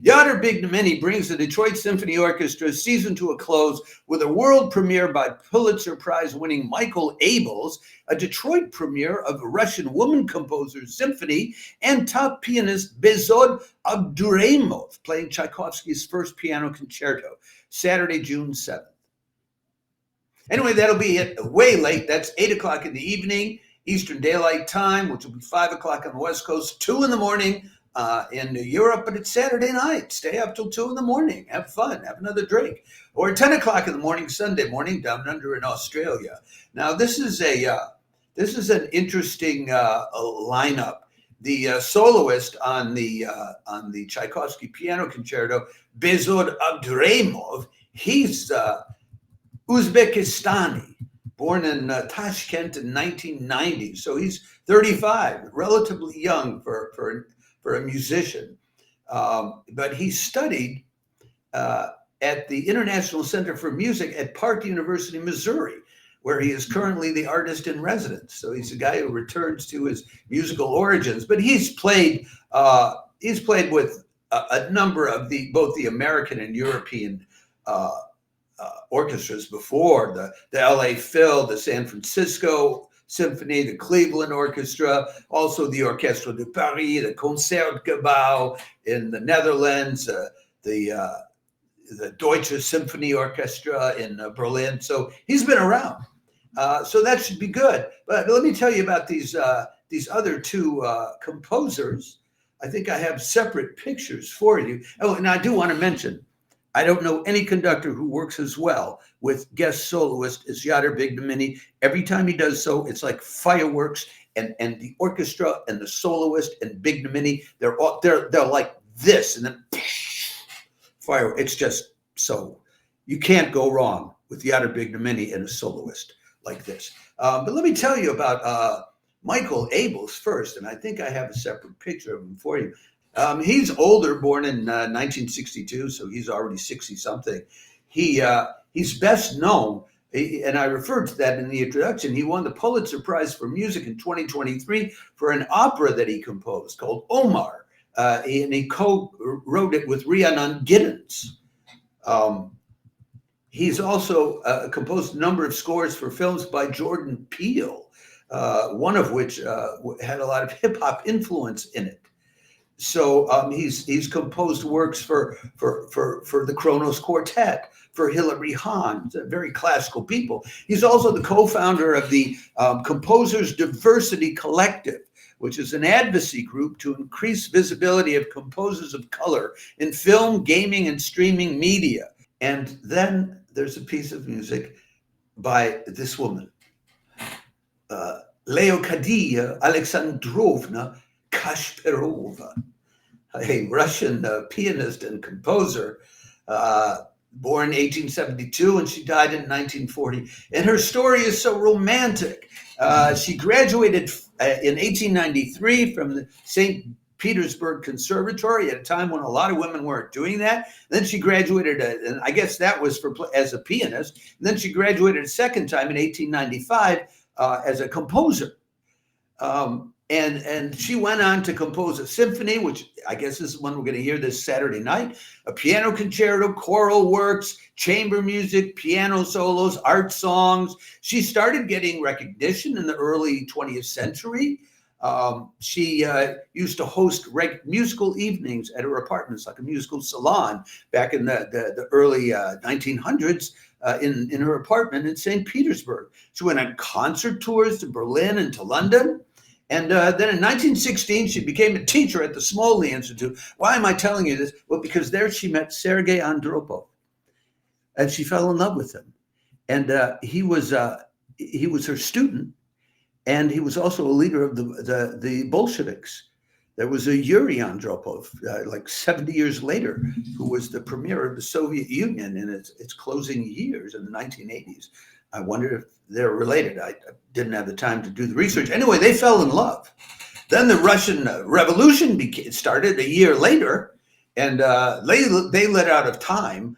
Jader Bignamini brings the Detroit Symphony Orchestra's season to a close with a world premiere by Pulitzer Prize-winning Michael Abels, a Detroit premiere of a Russian woman composer's symphony, and top pianist Behzod Abduraimov playing Tchaikovsky's first piano concerto, Saturday, June 7th. Anyway, that'll be it. Way late. That's 8 o'clock in the evening, Eastern Daylight Time, which will be 5 o'clock on the West Coast, 2 in the morning in Europe, but it's Saturday night. Stay up till 2 in the morning. Have fun. Have another drink. Or 10 o'clock in the morning, Sunday morning, down under in Australia. Now, this is an interesting lineup. The soloist on the Tchaikovsky piano concerto, Behzod Abduraimov, he's Uzbekistani, born in Tashkent in 1990. So he's 35, relatively young for a musician. But he studied at the International Center for Music at Park University, Missouri, where he is currently the artist in residence. So he's a guy who returns to his musical origins. But he's played with a number of both the American and European orchestras before, the LA Phil, the San Francisco Symphony, the Cleveland Orchestra, also the Orchestre de Paris, the Concertgebouw in the Netherlands, the Deutsche Symphony Orchestra in Berlin. So he's been around. So that should be good. But let me tell you about these other two composers. I think I have separate pictures for you. Oh, and I do want to mention, I don't know any conductor who works as well with guest soloist as Jader Bignamini. Every time he does so, it's like fireworks, and the orchestra and the soloist and Bignamini, they're like this, and then fire. It's just so you can't go wrong with Jader Bignamini and a soloist like this. But let me tell you about Michael Abels first, and I think I have a separate picture of him for you. He's older, born in 1962, so he's already 60-something. He's best known, and I referred to that in the introduction, he won the Pulitzer Prize for Music in 2023 for an opera that he composed called Omar, and he co-wrote it with Rhiannon Giddens. He's also composed a number of scores for films by Jordan Peele, one of which had a lot of hip-hop influence in it. So he's composed works for the Kronos Quartet, for Hilary Hahn, very classical people. He's also the co-founder of the Composers Diversity Collective, which is an advocacy group to increase visibility of composers of color in film, gaming, and streaming media. And then there's a piece of music by this woman, Leokadiya Alexandrovna Kashperova, a Russian pianist and composer, born in 1872, and she died in 1940. And her story is so romantic. She graduated in 1893 from the St. Petersburg Conservatory at a time when a lot of women weren't doing that. Then she graduated, and I guess that was as a pianist. And then she graduated a second time in 1895 as a composer. And she went on to compose a symphony, which I guess is the one we're going to hear this Saturday night, a piano concerto, choral works, chamber music, piano solos, art songs. She started getting recognition in the early 20th century. She used to host musical evenings at her apartments, like a musical salon, back in the early 1900s in her apartment in St. Petersburg. She went on concert tours to Berlin and to London. And then in 1916, she became a teacher at the Smolny Institute. Why am I telling you this? Well, because there she met Sergei Andropov, and she fell in love with him. And he was her student, and he was also a leader of the Bolsheviks. There was a Yuri Andropov, like 70 years later, who was the premier of the Soviet Union in its closing years in the 1980s. I wonder if they're related. I didn't have the time to do the research. Anyway, they fell in love. Then the Russian Revolution started a year later, and they let out of time.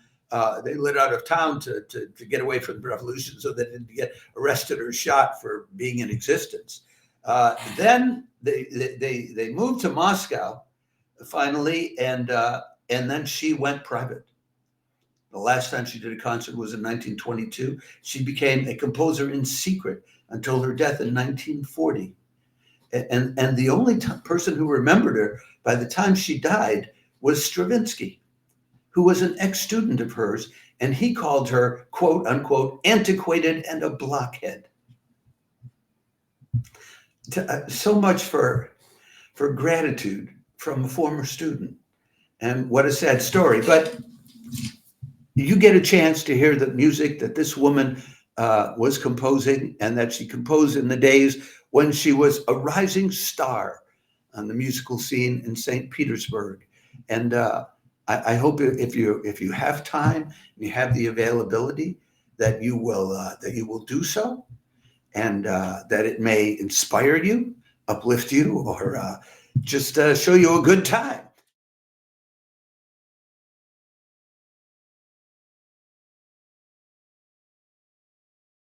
They let out of town to get away from the revolution so they didn't get arrested or shot for being in existence. Then they moved to Moscow finally, and and then she went private. The last time she did a concert was in 1922. She became a composer in secret until her death in 1940. And the only person who remembered her by the time she died was Stravinsky, who was an ex-student of hers, and he called her, quote unquote, antiquated and a blockhead. So much for gratitude from a former student. And what a sad story. But you get a chance to hear the music that this woman was composing, and that she composed in the days when she was a rising star on the musical scene in St. Petersburg. And I hope if you have time, you have the availability, that you will do so, and that it may inspire you, uplift you, or just show you a good time.